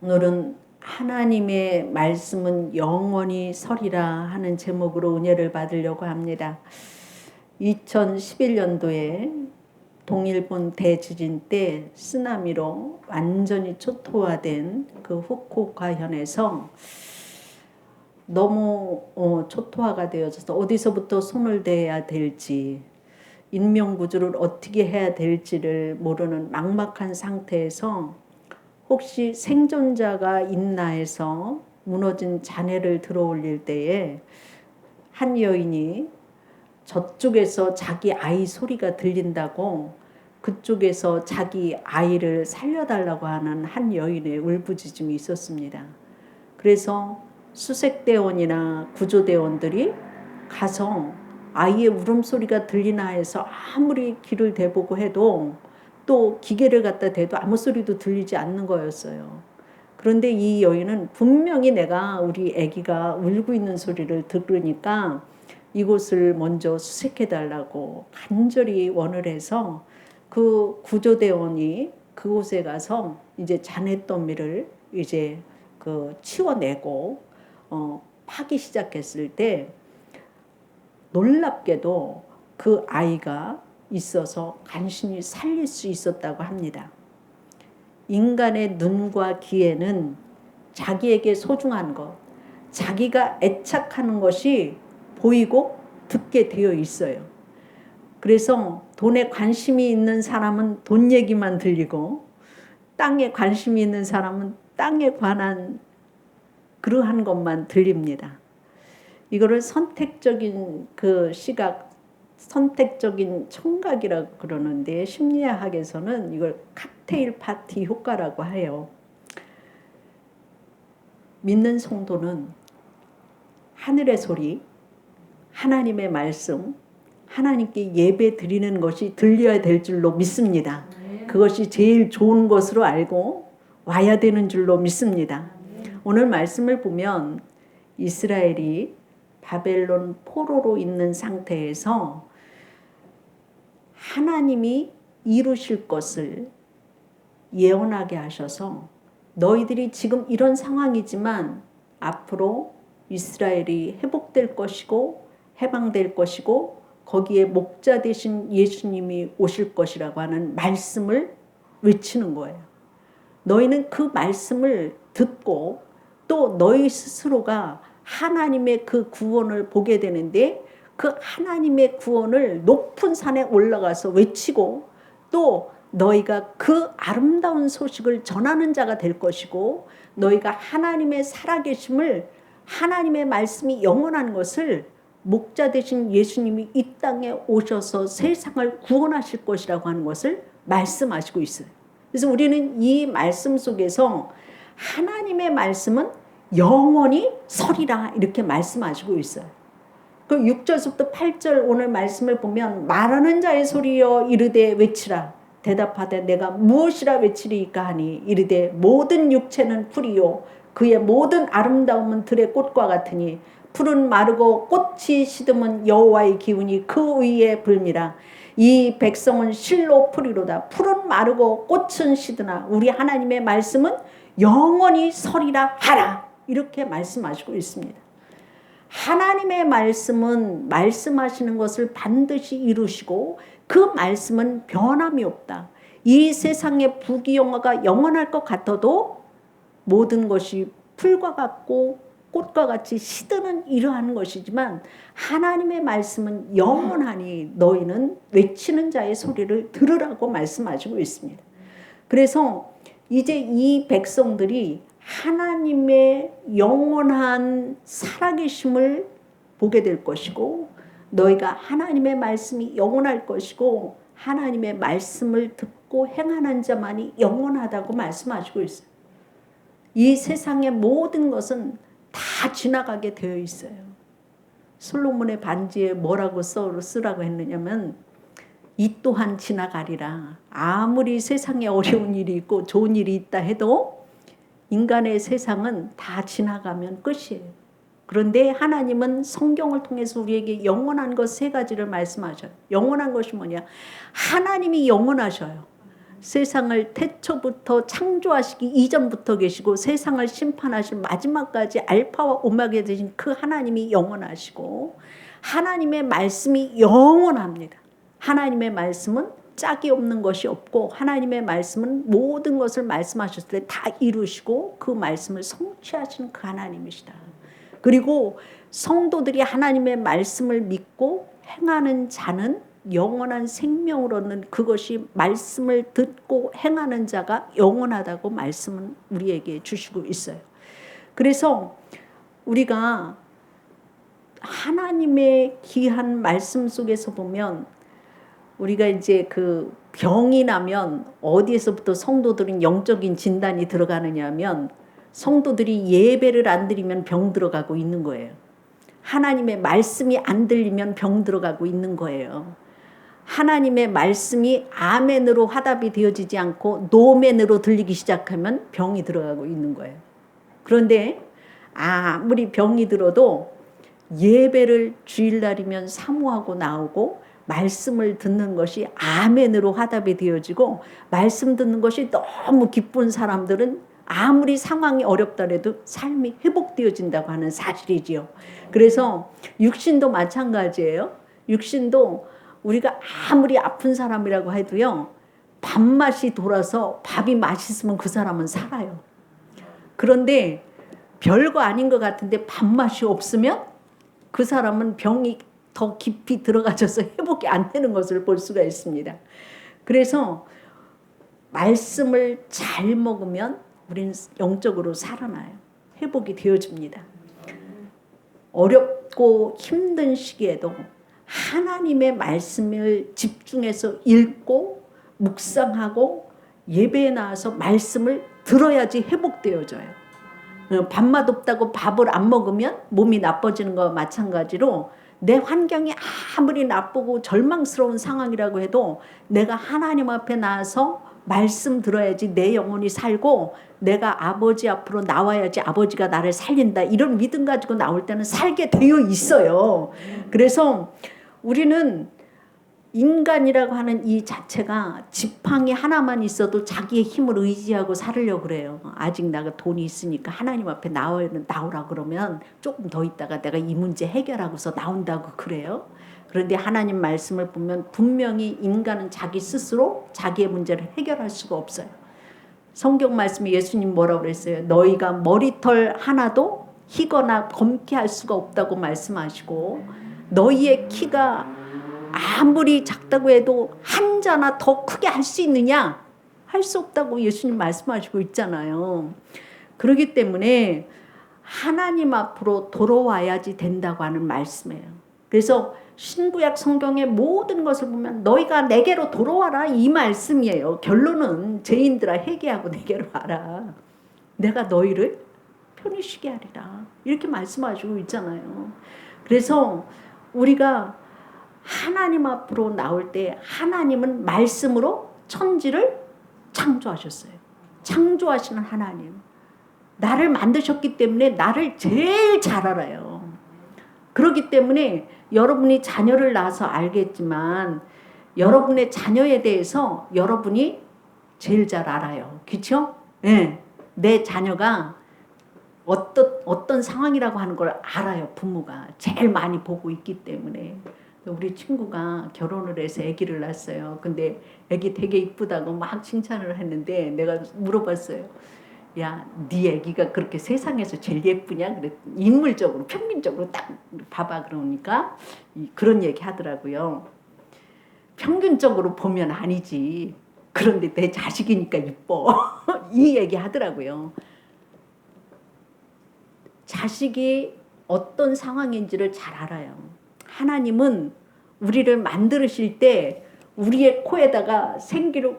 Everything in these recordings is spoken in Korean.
오늘은 하나님의 말씀은 영원히 서리라 하는 제목으로 은혜를 받으려고 합니다. 2011년도에 동일본 대지진 때 쓰나미로 완전히 초토화된 그 후쿠오카현에서 너무 초토화가 되어져서 어디서부터 손을 대야 될지, 인명구조를 어떻게 해야 될지를 모르는 막막한 상태에서 혹시 생존자가 있나 해서 무너진 잔해를 들어올릴 때에 한 여인이 저쪽에서 자기 아이 소리가 들린다고 그쪽에서 자기 아이를 살려달라고 하는 한 여인의 울부짖음이 있었습니다. 그래서 수색대원이나 구조대원들이 가서 아이의 울음소리가 들리나 해서 아무리 귀를 대보고 해도 또 기계를 갖다 대도 아무 소리도 들리지 않는 거였어요. 그런데 이 여인은 분명히 내가 우리 아기가 울고 있는 소리를 들으니까 이곳을 먼저 수색해달라고 간절히 원을 해서 그 구조대원이 그곳에 가서 이제 잔해더미를 이제 치워내고 파기 시작했을 때 놀랍게도 그 아이가 있어서 간신히 살릴 수 있었다고 합니다. 인간의 눈과 귀에는 자기에게 소중한 것, 자기가 애착하는 것이 보이고 듣게 되어 있어요. 그래서 돈에 관심이 있는 사람은 돈 얘기만 들리고 땅에 관심이 있는 사람은 땅에 관한 그러한 것만 들립니다. 이거를 선택적인 그 시각, 선택적인 청각이라고 그러는데 심리학에서는 이걸 칵테일 파티 효과라고 해요. 믿는 성도는 하늘의 소리, 하나님의 말씀, 하나님께 예배 드리는 것이 들려야 될 줄로 믿습니다. 그것이 제일 좋은 것으로 알고 와야 되는 줄로 믿습니다. 오늘 말씀을 보면 이스라엘이 바벨론 포로로 있는 상태에서 하나님이 이루실 것을 예언하게 하셔서 너희들이 지금 이런 상황이지만 앞으로 이스라엘이 회복될 것이고 해방될 것이고 거기에 목자 되신 예수님이 오실 것이라고 하는 말씀을 외치는 거예요. 너희는 그 말씀을 듣고 또 너희 스스로가 하나님의 그 구원을 보게 되는데 그 하나님의 구원을 높은 산에 올라가서 외치고 또 너희가 그 아름다운 소식을 전하는 자가 될 것이고 너희가 하나님의 살아계심을 하나님의 말씀이 영원한 것을 목자 되신 예수님이 이 땅에 오셔서 세상을 구원하실 것이라고 하는 것을 말씀하시고 있어요. 그래서 우리는 이 말씀 속에서 하나님의 말씀은 영원히 서리라 이렇게 말씀하시고 있어요. 그 6절부터 8절 오늘 말씀을 보면 말하는 자의 소리여 이르되 외치라 대답하되 내가 무엇이라 외치리이까 하니 이르되 모든 육체는 풀이요 그의 모든 아름다움은 들의 꽃과 같으니 풀은 마르고 꽃이 시듬은 여호와의 기운이 그 위에 불미라. 이 백성은 실로 풀이로다. 풀은 마르고 꽃은 시드나 우리 하나님의 말씀은 영원히 서리라 하라. 이렇게 말씀하시고 있습니다. 하나님의 말씀은 말씀하시는 것을 반드시 이루시고 그 말씀은 변함이 없다. 이 세상의 부귀영화가 영원할 것 같아도 모든 것이 풀과 같고 꽃과 같이 시드는 이러한 것이지만 하나님의 말씀은 영원하니 너희는 외치는 자의 소리를 들으라고 말씀하시고 있습니다. 그래서 이제 이 백성들이 하나님의 영원한 살아계심을 보게 될 것이고 너희가 하나님의 말씀이 영원할 것이고 하나님의 말씀을 듣고 행하는 자만이 영원하다고 말씀하시고 있어요. 이 세상의 모든 것은 다 지나가게 되어 있어요. 솔로몬의 반지에 뭐라고 쓰라고 했느냐면 이 또한 지나가리라. 아무리 세상에 어려운 일이 있고 좋은 일이 있다 해도 인간의 세상은 다 지나가면 끝이에요. 그런데 하나님은 성경을 통해서 우리에게 영원한 것 세 가지를 말씀하셔요. 영원한 것이 뭐냐? 하나님이 영원하셔요. 세상을 태초부터 창조하시기 이전부터 계시고 세상을 심판하실 마지막까지 알파와 오메가 되신 그 하나님이 영원하시고 하나님의 말씀이 영원합니다. 하나님의 말씀은 짝이 없는 것이 없고 하나님의 말씀은 모든 것을 말씀하셨을 때 다 이루시고 그 말씀을 성취하시는 그 하나님이시다. 그리고 성도들이 하나님의 말씀을 믿고 행하는 자는 영원한 생명을 얻는, 그것이 말씀을 듣고 행하는 자가 영원하다고 말씀은 우리에게 주시고 있어요. 그래서 우리가 하나님의 귀한 말씀 속에서 보면 우리가 이제 그 병이 나면 어디에서부터 성도들은 영적인 진단이 들어가느냐 하면 성도들이 예배를 안 드리면 병 들어가고 있는 거예요. 하나님의 말씀이 안 들리면 병 들어가고 있는 거예요. 하나님의 말씀이 아멘으로 화답이 되어지지 않고 노멘으로 들리기 시작하면 병이 들어가고 있는 거예요. 그런데 아무리 병이 들어도 예배를 주일날이면 사모하고 나오고 말씀을 듣는 것이 아멘으로 화답이 되어지고 말씀 듣는 것이 너무 기쁜 사람들은 아무리 상황이 어렵더라도 삶이 회복되어진다고 하는 사실이지요. 그래서 육신도 마찬가지예요. 육신도 우리가 아무리 아픈 사람이라고 해도요, 밥맛이 돌아서 밥이 맛있으면 그 사람은 살아요. 그런데 별거 아닌 것 같은데 밥맛이 없으면 그 사람은 병이 더 깊이 들어가져서 회복이 안 되는 것을 볼 수가 있습니다. 그래서 말씀을 잘 먹으면 우리는 영적으로 살아나요. 회복이 되어집니다. 어렵고 힘든 시기에도 하나님의 말씀을 집중해서 읽고 묵상하고 예배에 나와서 말씀을 들어야지 회복되어져요. 밥맛 없다고 밥을 안 먹으면 몸이 나빠지는 것과 마찬가지로 내 환경이 아무리 나쁘고 절망스러운 상황이라고 해도 내가 하나님 앞에 나와서 말씀 들어야지 내 영혼이 살고 내가 아버지 앞으로 나와야지 아버지가 나를 살린다, 이런 믿음 가지고 나올 때는 살게 되어 있어요. 그래서 우리는 인간이라고 하는 이 자체가 지팡이 하나만 있어도 자기의 힘을 의지하고 살으려고 그래요. 아직 내가 돈이 있으니까 하나님 앞에 나오라 그러면 조금 더 있다가 내가 이 문제 해결하고서 나온다고 그래요. 그런데 하나님 말씀을 보면 분명히 인간은 자기 스스로 자기의 문제를 해결할 수가 없어요. 성경 말씀에 예수님 뭐라고 그랬어요? 너희가 머리털 하나도 희거나 검게 할 수가 없다고 말씀하시고 너희의 키가 아무리 작다고 해도 한 자나 더 크게 할 수 있느냐? 할 수 없다고 예수님 말씀하시고 있잖아요. 그렇기 때문에 하나님 앞으로 돌아와야지 된다고 하는 말씀이에요. 그래서 신구약 성경의 모든 것을 보면 너희가 내게로 돌아와라, 이 말씀이에요. 결론은 죄인들아 회개하고 내게로 와라. 내가 너희를 편히 쉬게 하리라. 이렇게 말씀하시고 있잖아요. 그래서 우리가 하나님 앞으로 나올 때 하나님은 말씀으로 천지를 창조하셨어요. 창조하시는 하나님. 나를 만드셨기 때문에 나를 제일 잘 알아요. 그렇기 때문에 여러분이 자녀를 낳아서 알겠지만 여러분의 자녀에 대해서 여러분이 제일 잘 알아요. 그렇죠? 네. 내 자녀가 어떤 상황이라고 하는 걸 알아요. 부모가 제일 많이 보고 있기 때문에. 우리 친구가 결혼을 해서 아기를 낳았어요. 근데 아기 되게 이쁘다고 막 칭찬을 했는데 내가 물어봤어요. 야, 네 아기가 그렇게 세상에서 제일 예쁘냐? 그랬 인물적으로 평균적으로 딱 봐봐. 그러니까 그런 얘기 하더라고요. 평균적으로 보면 아니지. 그런데 내 자식이니까 이뻐. 이 얘기 하더라고요. 자식이 어떤 상황인지를 잘 알아요. 하나님은 우리를 만드실 때 우리의 코에다가 생기를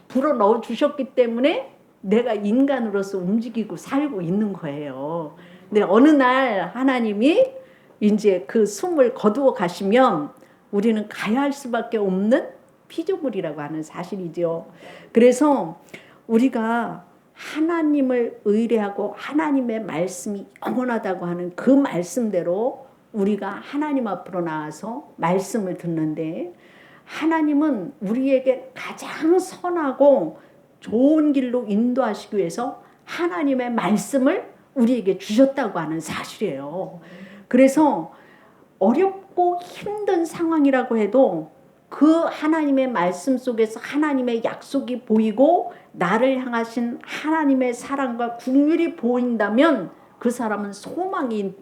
불어넣어 주셨기 때문에 내가 인간으로서 움직이고 살고 있는 거예요. 근데 어느 날 하나님이 이제 그 숨을 거두어 가시면 우리는 가야 할 수밖에 없는 피조물이라고 하는 사실이죠. 그래서 우리가 하나님을 의뢰하고 하나님의 말씀이 영원하다고 하는 그 말씀대로 우리가 하나님 앞으로 나와서 말씀을 듣는데 하나님은 우리에게 가장 선하고 좋은 길로 인도하시기 위해서 하나님의 말씀을 우리에게 주셨다고 하는 사실이에요. 그래서 어렵고 힘든 상황이라고 해도 그 하나님의 말씀 속에서 하나님의 약속이 보이고 나를 향하신 하나님의 사랑과 긍휼이 보인다면 그 사람은 소망인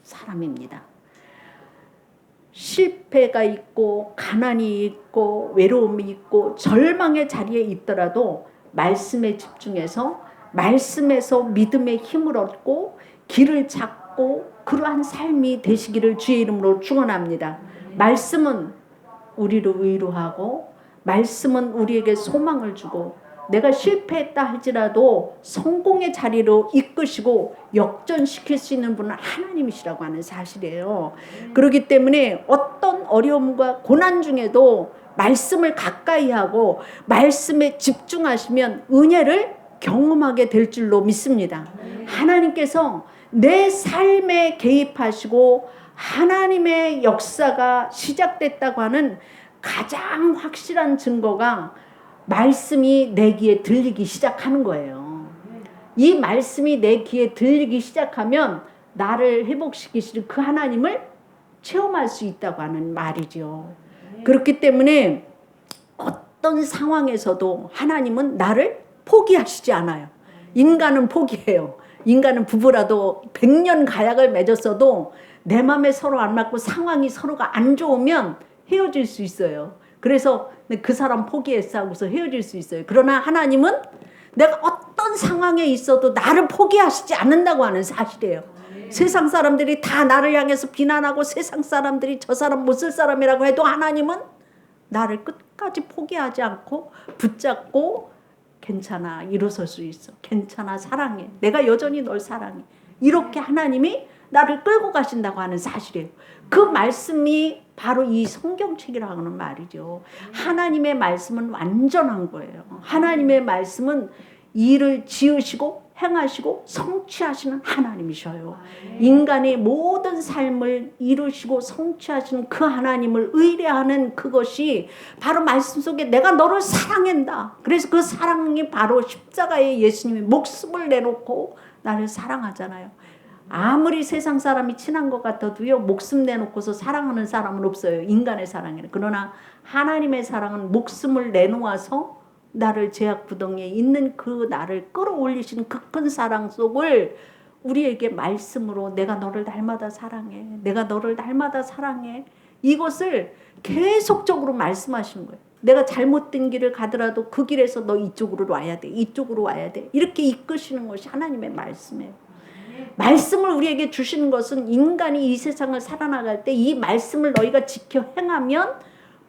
사람입니다. 실패가 있고 가난이 있고 외로움이 있고 절망의 자리에 있더라도 말씀에 집중해서 말씀에서 믿음의 힘을 얻고 길을 찾고 그러한 삶이 되시기를 주의 이름으로 축원합니다. 말씀은 우리를 위로하고 말씀은 우리에게 소망을 주고 내가 실패했다 할지라도 성공의 자리로 이끄시고 역전시킬 수 있는 분은 하나님이시라고 하는 사실이에요. 그렇기 때문에 어떤 어려움과 고난 중에도 말씀을 가까이 하고 말씀에 집중하시면 은혜를 경험하게 될 줄로 믿습니다. 하나님께서 내 삶에 개입하시고 하나님의 역사가 시작됐다고 하는 가장 확실한 증거가 말씀이 내 귀에 들리기 시작하는 거예요. 이 말씀이 내 귀에 들리기 시작하면 나를 회복시키시는 그 하나님을 체험할 수 있다고 하는 말이죠. 그렇기 때문에 어떤 상황에서도 하나님은 나를 포기하시지 않아요. 인간은 포기해요. 인간은 부부라도 100년 가약을 맺었어도 내 맘에 서로 안 맞고 상황이 서로가 안 좋으면 헤어질 수 있어요. 그래서 그 사람 포기했어 하고서 헤어질 수 있어요. 그러나 하나님은 내가 어떤 상황에 있어도 나를 포기하시지 않는다고 하는 사실이에요. 세상 사람들이 다 나를 향해서 비난하고 세상 사람들이 저 사람 못 쓸 사람이라고 해도 하나님은 나를 끝까지 포기하지 않고 붙잡고 괜찮아, 일어설 수 있어. 괜찮아, 사랑해. 내가 여전히 널 사랑해. 이렇게 하나님이 나를 끌고 가신다고 하는 사실이에요. 그 말씀이 바로 이 성경책이라고 하는 말이죠. 하나님의 말씀은 완전한 거예요. 하나님의 말씀은 일을 지으시고 행하시고 성취하시는 하나님이셔요. 인간의 모든 삶을 이루시고 성취하시는 그 하나님을 의뢰하는 그것이 바로 말씀 속에 내가 너를 사랑한다. 그래서 그 사랑이 바로 십자가에 예수님이 목숨을 내놓고 나를 사랑하잖아요. 아무리 세상 사람이 친한 것 같아도요, 목숨 내놓고서 사랑하는 사람은 없어요. 인간의 사랑에는. 그러나 하나님의 사랑은 목숨을 내놓아서 나를 죄악부덩이에 있는 그 나를 끌어올리시는 그 큰 사랑 속을 우리에게 말씀으로 내가 너를 날마다 사랑해. 내가 너를 날마다 사랑해. 이것을 계속적으로 말씀하시는 거예요. 내가 잘못된 길을 가더라도 그 길에서 너 이쪽으로 와야 돼. 이쪽으로 와야 돼. 이렇게 이끄시는 것이 하나님의 말씀이에요. 말씀을 우리에게 주시는 것은 인간이 이 세상을 살아나갈 때 이 말씀을 너희가 지켜 행하면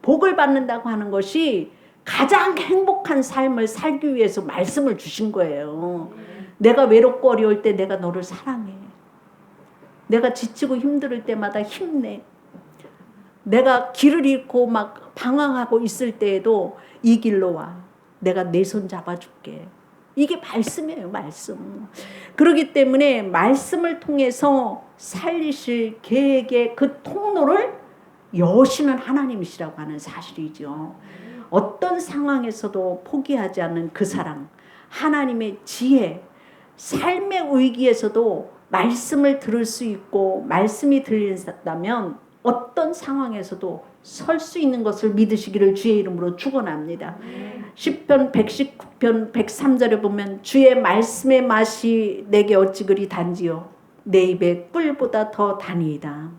복을 받는다고 하는 것이 가장 행복한 삶을 살기 위해서 말씀을 주신 거예요. 내가 외롭고 어려울 때 내가 너를 사랑해. 내가 지치고 힘들 때마다 힘내. 내가 길을 잃고 막 방황하고 있을 때에도 이 길로 와. 내가 내 손 잡아줄게. 이게 말씀이에요, 말씀. 그렇기 때문에 말씀을 통해서 살리실 계획의 그 통로를 여시는 하나님이시라고 하는 사실이죠. 어떤 상황에서도 포기하지 않는 그 사랑, 하나님의 지혜, 삶의 위기에서도 말씀을 들을 수 있고 말씀이 들린다면 어떤 상황에서도 설 수 있는 것을 믿으시기를 주의 이름으로 축원합니다. 시편 119편 103절에 보면 주의 말씀의 맛이 내게 어찌 그리 단지요 내 입에 꿀보다 더 다니이다.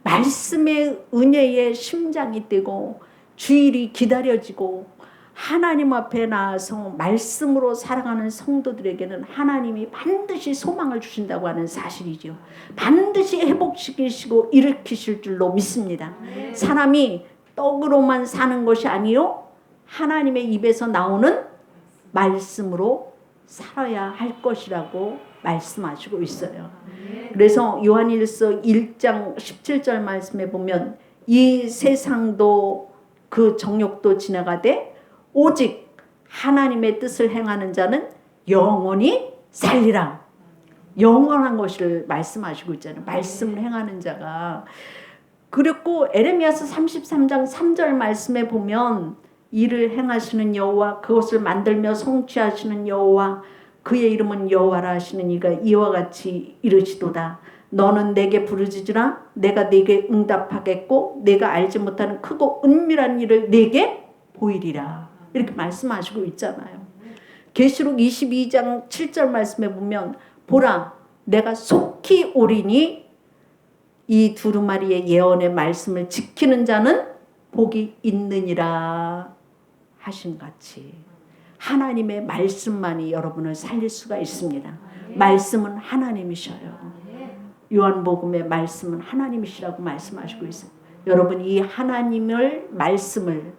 말씀의 은혜에 심장이 뛰고 주일이 기다려지고 하나님 앞에 나와서 말씀으로 살아가는 성도들에게는 하나님이 반드시 소망을 주신다고 하는 사실이죠. 반드시 회복시키시고 일으키실 줄로 믿습니다. 사람이 떡으로만 사는 것이 아니요 하나님의 입에서 나오는 말씀으로 살아야 할 것이라고 말씀하시고 있어요. 그래서 요한일서 1장 17절 말씀에 보면 이 세상도 그 정욕도 지나가되 오직 하나님의 뜻을 행하는 자는 영원히 살리라. 영원한 것을 말씀하시고 있잖아요. 말씀을 행하는 자가. 그리고 에레미야서 33장 3절 말씀에 보면 이를 행하시는 여호와 그것을 만들며 성취하시는 여호와 그의 이름은 여호와라 하시는 이가 이와 같이 이르시도다. 너는 내게 부르짖으라 내가 네게 응답하겠고 내가 알지 못하는 크고 은밀한 일을 네게 보이리라. 이렇게 말씀하시고 있잖아요. 계시록 22장 7절 말씀에 보면 보라 내가 속히 오리니 이 두루마리의 예언의 말씀을 지키는 자는 복이 있느니라 하신 같이 하나님의 말씀만이 여러분을 살릴 수가 있습니다. 말씀은 하나님이셔요. 요한복음의 말씀은 하나님이시라고 말씀하시고 있어요. 여러분 이 하나님의 말씀을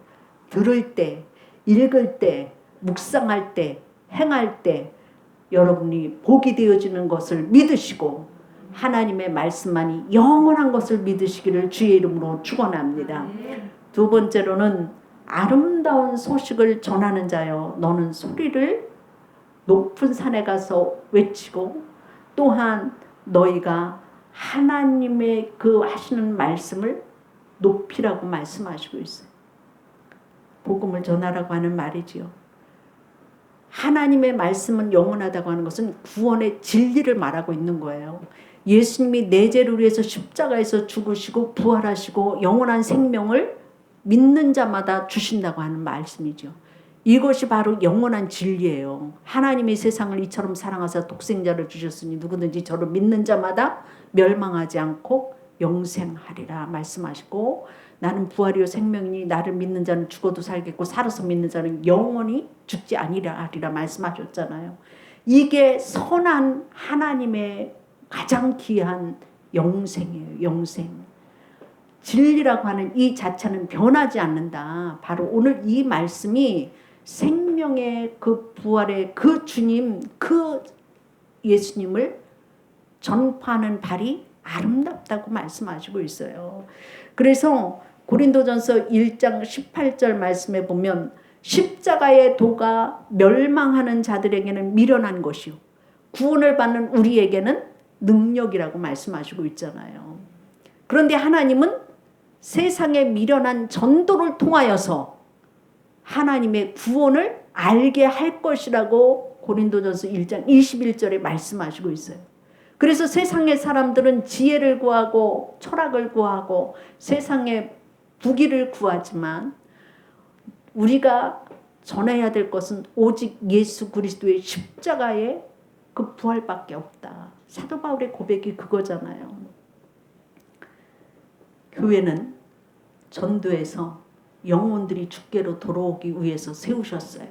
들을 때, 읽을 때, 묵상할 때, 행할 때 여러분이 복이 되어지는 것을 믿으시고 하나님의 말씀만이 영원한 것을 믿으시기를 주의 이름으로 축원합니다. 두 번째로는 아름다운 소식을 전하는 자여 너는 소리를 높은 산에 가서 외치고 또한 너희가 하나님의 그 하시는 말씀을 높이라고 말씀하시고 있어요. 복음을 전하라고 하는 말이지요. 하나님의 말씀은 영원하다고 하는 것은 구원의 진리를 말하고 있는 거예요. 예수님이 내 죄를 위해서 십자가에서 죽으시고 부활하시고 영원한 생명을 믿는 자마다 주신다고 하는 말씀이죠. 이것이 바로 영원한 진리예요. 하나님이 세상을 이처럼 사랑하사 독생자를 주셨으니 누구든지 저를 믿는 자마다 멸망하지 않고 영생하리라 말씀하시고 나는 부활이요 생명이니 나를 믿는 자는 죽어도 살겠고 살아서 믿는 자는 영원히 죽지 아니라 하리라 말씀하셨잖아요. 이게 선한 하나님의 가장 귀한 영생이에요. 영생. 진리라고 하는 이 자체는 변하지 않는다. 바로 오늘 이 말씀이 생명의 그 부활의 그 주님, 그 예수님을 전파하는 발이 아름답다고 말씀하시고 있어요. 그래서 고린도전서 1장 18절 말씀에 보면 십자가의 도가 멸망하는 자들에게는 미련한 것이요 구원을 받는 우리에게는 능력이라고 말씀하시고 있잖아요. 그런데 하나님은 세상에 미련한 전도를 통하여서 하나님의 구원을 알게 할 것이라고 고린도전서 1장 21절에 말씀하시고 있어요. 그래서 세상의 사람들은 지혜를 구하고 철학을 구하고 세상의 부귀를 구하지만 우리가 전해야 될 것은 오직 예수 그리스도의 십자가의 그 부활밖에 없다. 사도 바울의 고백이 그거잖아요. 교회는 전도에서 영혼들이 주께로 돌아오기 위해서 세우셨어요.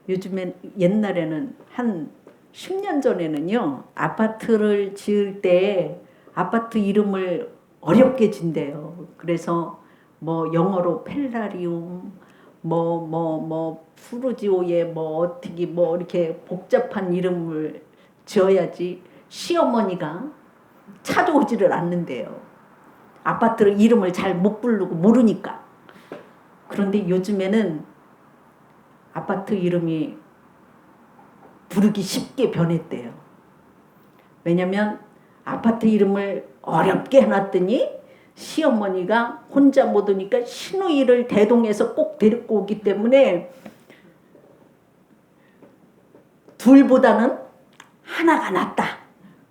요즘엔 옛날에는 한 10년 전에는요. 아파트를 지을 때 아파트 이름을 어렵게 진대요. 그래서 뭐 영어로 펠라리움 푸르지오에 어떻게 이렇게 복잡한 이름을 지어야지 시어머니가 찾아오지를 않는데요. 아파트를 이름을 잘 못 부르고 모르니까. 그런데 요즘에는 아파트 이름이 부르기 쉽게 변했대요. 왜냐면 아파트 이름을 어렵게 해놨더니 시어머니가 혼자 못 오니까 시누이를 대동해서 꼭 데리고 오기 때문에 둘보다는 하나가 낫다.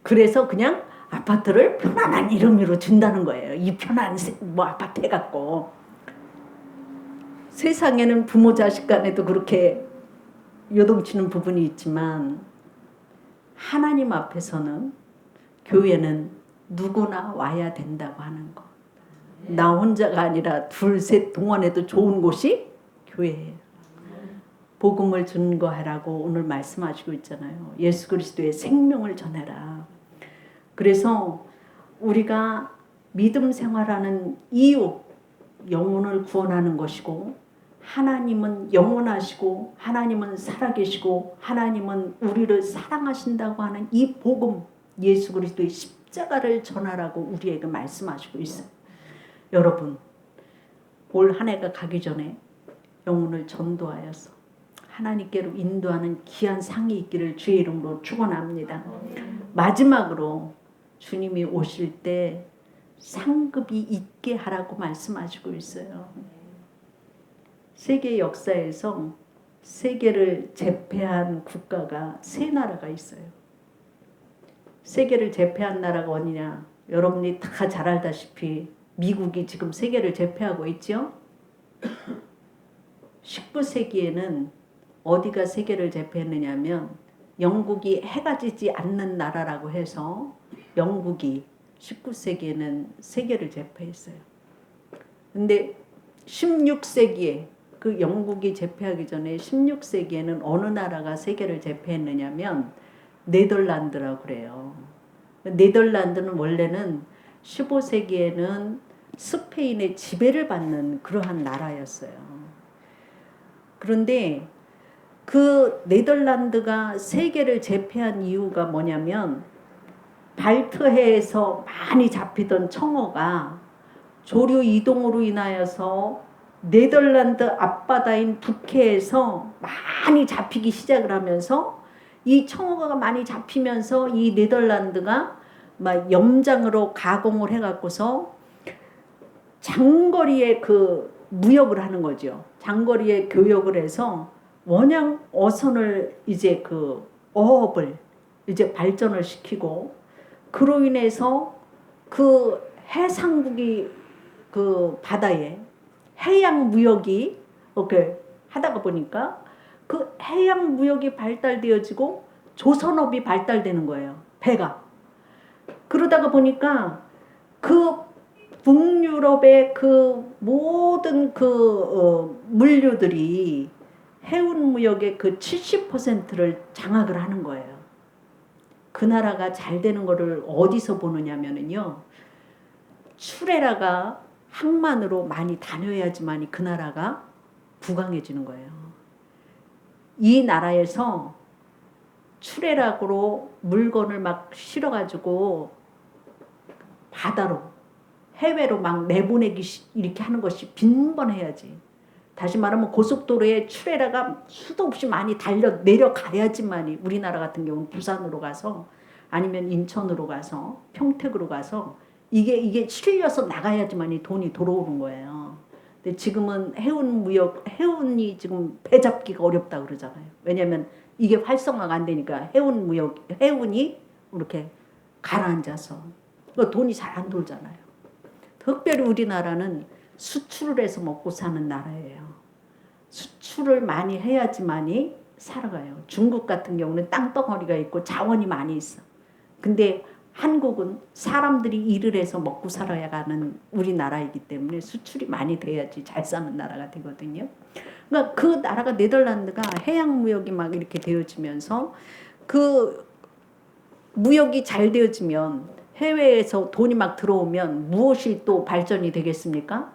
그래서 그냥 아파트를 편안한 이름으로 준다는 거예요. 이 편한 아파트 해갖고. 세상에는 부모 자식 간에도 그렇게 요동치는 부분이 있지만 하나님 앞에서는 교회는 누구나 와야 된다고 하는 것. 나 혼자가 아니라 둘, 셋 동원해도 좋은 곳이 교회예요. 복음을 증거하라고 오늘 말씀하시고 있잖아요. 예수 그리스도의 생명을 전해라. 그래서 우리가 믿음 생활하는 이유, 영혼을 구원하는 것이고 하나님은 영원하시고 하나님은 살아계시고 하나님은 우리를 사랑하신다고 하는 이 복음, 예수 그리스도의 십자가를 전하라고 우리에게 말씀하시고 있어요. 여러분, 올 한 해가 가기 전에 영혼을 전도하여서 하나님께로 인도하는 귀한 상이 있기를 주의 이름으로 축원합니다. 마지막으로 주님이 오실 때 상급이 있게 하라고 말씀하시고 있어요. 세계 역사에서 세계를 제패한 국가가 세 나라가 있어요. 세계를 제패한 나라가 어디냐? 여러분이 다 잘 알다시피 미국이 지금 세계를 제패하고 있죠. 19세기에는 어디가 세계를 제패했느냐면 영국이 해가 지지 않는 나라라고 해서 영국이 19세기에는 세계를 제패했어요. 근데 16세기에 그 영국이 제패하기 전에 16세기에는 어느 나라가 세계를 제패했느냐면 네덜란드라고 그래요. 네덜란드는 원래는 15세기에는 스페인의 지배를 받는 그러한 나라였어요. 그런데 그 네덜란드가 세계를 제패한 이유가 뭐냐면 발트해에서 많이 잡히던 청어가 조류 이동으로 인하여서 네덜란드 앞바다인 북해에서 많이 잡히기 시작을 하면서 이 청어가 많이 잡히면서 이 네덜란드가 막 염장으로 가공을 해갖고서 장거리에 그 무역을 하는 거죠. 장거리에 교역을 해서 원양 어선을 이제 그 어업을 이제 발전을 시키고 그로 인해서 그 해상국이 그 바다에 해양 무역이 이렇게 하다가 보니까 그 해양 무역이 발달되어지고 조선업이 발달되는 거예요. 배가. 그러다가 보니까 그 북유럽의 그 모든 그 물류들이 해운 무역의 그 70%를 장악을 하는 거예요. 그 나라가 잘 되는 거를 어디서 보느냐면요. 추레라가 항만으로 많이 다녀야지만 그 나라가 부강해지는 거예요. 이 나라에서 추레락으로 물건을 막 실어가지고 바다로 해외로 막 내보내기 이렇게 하는 것이 빈번해야지. 다시 말하면 고속도로에 추레라가 수도 없이 많이 내려가야지만 우리나라 같은 경우는 부산으로 가서 아니면 인천으로 가서 평택으로 가서 이게 실려서 나가야지만 돈이 들어오는 거예요. 근데 지금은 해운이 지금 배 잡기가 어렵다 그러잖아요. 왜냐면 이게 활성화가 안 되니까 해운이 이렇게 가라앉아서 돈이 잘 안 돌잖아요. 특별히 우리나라는 수출을 해서 먹고 사는 나라예요. 수출을 많이 해야지만이 살아가요. 중국 같은 경우는 땅덩어리가 있고 자원이 많이 있어. 근데 한국은 사람들이 일을 해서 먹고 살아야 가는 우리나라이기 때문에 수출이 많이 돼야지 잘 사는 나라가 되거든요. 그러니까 그 나라가 네덜란드가 해양 무역이 막 이렇게 되어지면서 그 무역이 잘 되어지면 해외에서 돈이 막 들어오면 무엇이 또 발전이 되겠습니까?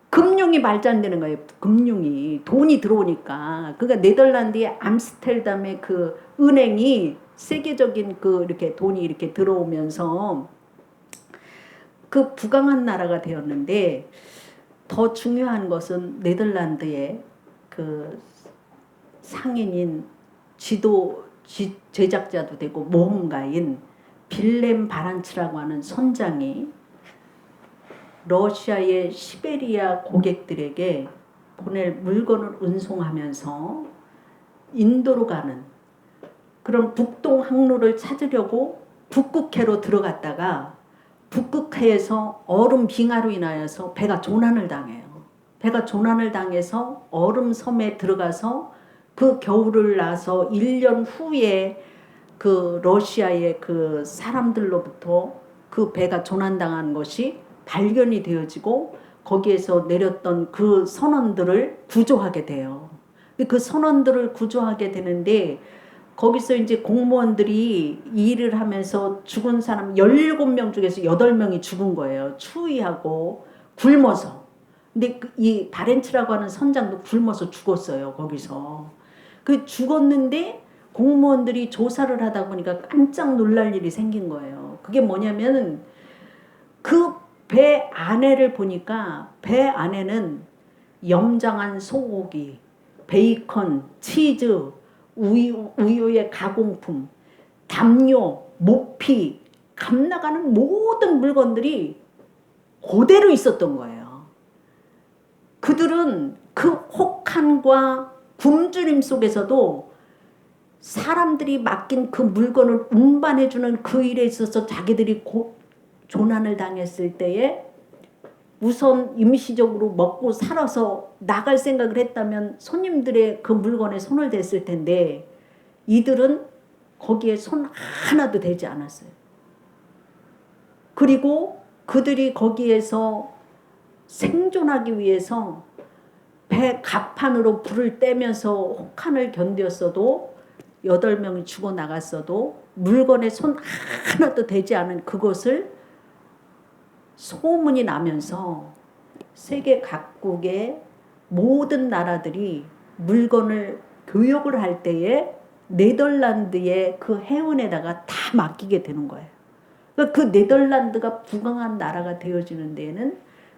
금융이 발전되는 거예요. 금융이 돈이 들어오니까. 그러니까 네덜란드의 암스테르담의 그 은행이 세계적인 그 이렇게 돈이 이렇게 들어오면서 그 부강한 나라가 되었는데 더 중요한 것은 네덜란드의 그 상인인 제작자도 되고 모험가인 빌렘 바란츠라고 하는 선장이 러시아의 시베리아 고객들에게 보낼 물건을 운송하면서 인도로 가는 그런 북동 항로를 찾으려고 북극해로 들어갔다가 북극해에서 얼음 빙하로 인하여서 배가 조난을 당해요. 배가 조난을 당해서 얼음 섬에 들어가서 그 겨울을 나서 1년 후에 그 러시아의 그 사람들로부터 그 배가 조난당한 것이 발견이 되어지고 거기에서 내렸던 그 선원들을 구조하게 돼요. 그 선원들을 구조하게 되는데 거기서 이제 공무원들이 일을 하면서 죽은 사람 17명 중에서 8명이 죽은 거예요. 추위하고 굶어서. 근데 이 바렌츠라고 하는 선장도 굶어서 죽었어요. 거기서. 그 죽었는데 공무원들이 조사를 하다 보니까 깜짝 놀랄 일이 생긴 거예요. 그게 뭐냐면 그 배 안에를 보니까 배 안에는 염장한 소고기, 베이컨, 치즈, 우유의 가공품, 담요, 모피, 값나가는 모든 물건들이 그대로 있었던 거예요. 그들은 그 혹한과 굶주림 속에서도 사람들이 맡긴 그 물건을 운반해주는 그 일에 있어서 자기들이 조난을 당했을 때에 우선 임시적으로 먹고 살아서 나갈 생각을 했다면 손님들의 그 물건에 손을 댔을 텐데 이들은 거기에 손 하나도 대지 않았어요. 그리고 그들이 거기에서 생존하기 위해서 배 갑판으로 불을 떼면서 혹한을 견뎠어도 8명이 죽어 나갔어도 물건에 손 하나도 대지 않은 그것을 소문이 나면서 세계 각국의 모든 나라들이 물건을 교역을 할 때에 네덜란드의 그 해운에다가 다 맡기게 되는 거예요. 그 네덜란드가 부강한 나라가 되어지는 데에는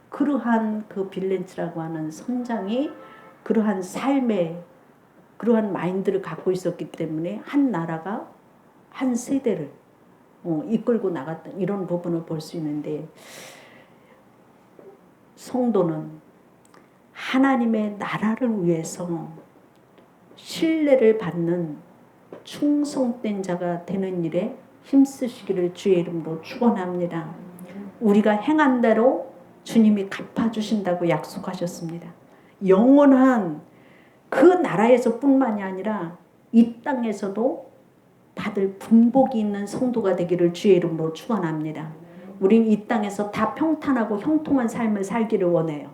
그러한 그 빌렌츠라고 하는 선장이 그러한 삶의 그러한 마인드를 갖고 있었기 때문에 한 나라가 한 세대를 이끌고 나갔던 이런 부분을 볼 수 있는데 성도는 하나님의 나라를 위해서 신뢰를 받는 충성된 자가 되는 일에 힘쓰시기를 주의 이름으로 축원합니다. 우리가 행한 대로 주님이 갚아주신다고 약속하셨습니다. 영원한 그 나라에서 뿐만이 아니라 이 땅에서도 받을 분복이 있는 성도가 되기를 주의 이름으로 축원합니다. 우린 이 땅에서 다 평탄하고 형통한 삶을 살기를 원해요.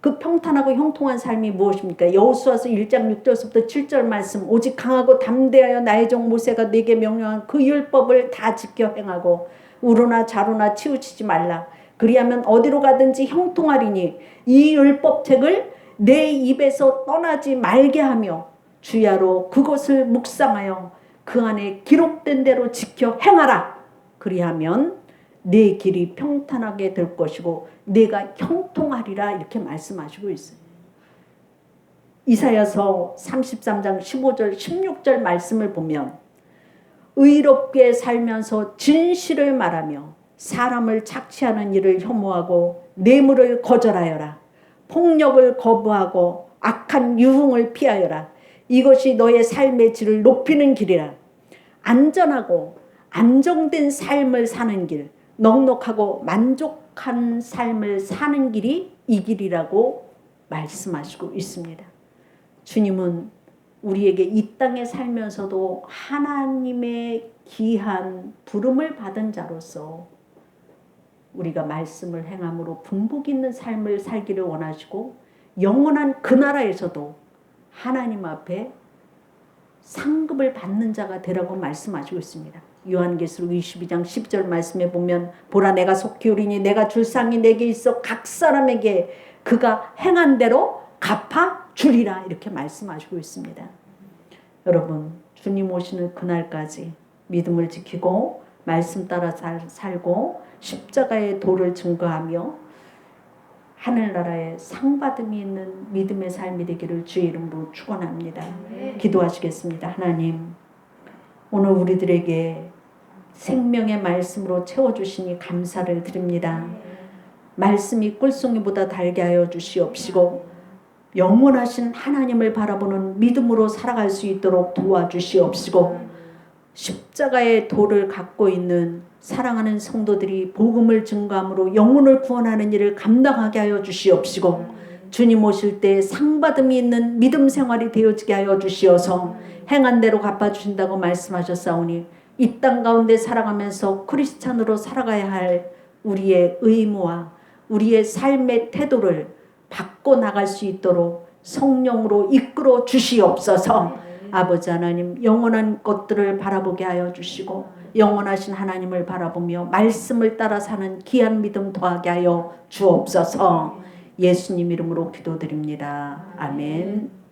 그 평탄하고 형통한 삶이 무엇입니까? 여호수아서 1장 6절부터 7절 말씀, 오직 강하고 담대하여 나의 종 모세가 네게 명령한 그 율법을 다 지켜 행하고 우로나 자로나 치우치지 말라. 그리하면 어디로 가든지 형통하리니 이 율법책을 내 입에서 떠나지 말게 하며 주야로 그것을 묵상하여 그 안에 기록된 대로 지켜 행하라. 그리하면 내 길이 평탄하게 될 것이고 내가 형통하리라 이렇게 말씀하시고 있어요. 이사야서 33장 15절 16절 말씀을 보면 의롭게 살면서 진실을 말하며 사람을 착취하는 일을 혐오하고 뇌물을 거절하여라. 폭력을 거부하고 악한 유흥을 피하여라. 이것이 너의 삶의 질을 높이는 길이라. 안전하고 안정된 삶을 사는 길, 넉넉하고 만족한 삶을 사는 길이 이 길이라고 말씀하시고 있습니다. 주님은 우리에게 이 땅에 살면서도 하나님의 귀한 부름을 받은 자로서 우리가 말씀을 행함으로 분복 있는 삶을 살기를 원하시고 영원한 그 나라에서도 하나님 앞에 상급을 받는 자가 되라고 말씀하시고 있습니다. 요한계시록 22장 10절 말씀에 보면 보라 내가 속히 오리니 내가 줄 상이 내게 있어 각 사람에게 그가 행한 대로 갚아 주리라 이렇게 말씀하시고 있습니다. 여러분 주님 오시는 그날까지 믿음을 지키고 말씀 따라 살고 십자가의 도를 증거하며 하늘나라에 상받음이 있는 믿음의 삶이 되기를 주의 이름으로 축원합니다. 기도하시겠습니다. 하나님 오늘 우리들에게 생명의 말씀으로 채워주시니 감사를 드립니다. 말씀이 꿀송이보다 달게 하여 주시옵시고 영원하신 하나님을 바라보는 믿음으로 살아갈 수 있도록 도와주시옵시고 십자가의 도를 갖고 있는 사랑하는 성도들이 복음을 증거함으로 영혼을 구원하는 일을 감당하게 하여 주시옵시고 주님 오실 때 상받음이 있는 믿음 생활이 되어지게 하여 주시어서 행한 대로 갚아주신다고 말씀하셨사오니 이 땅 가운데 살아가면서 크리스찬으로 살아가야 할 우리의 의무와 우리의 삶의 태도를 바꿔나갈 수 있도록 성령으로 이끌어 주시옵소서. 아버지 하나님 영원한 것들을 바라보게 하여 주시고 영원하신 하나님을 바라보며 말씀을 따라 사는 귀한 믿음 더하게 하여 주옵소서. 예수님 이름으로 기도드립니다. 아멘.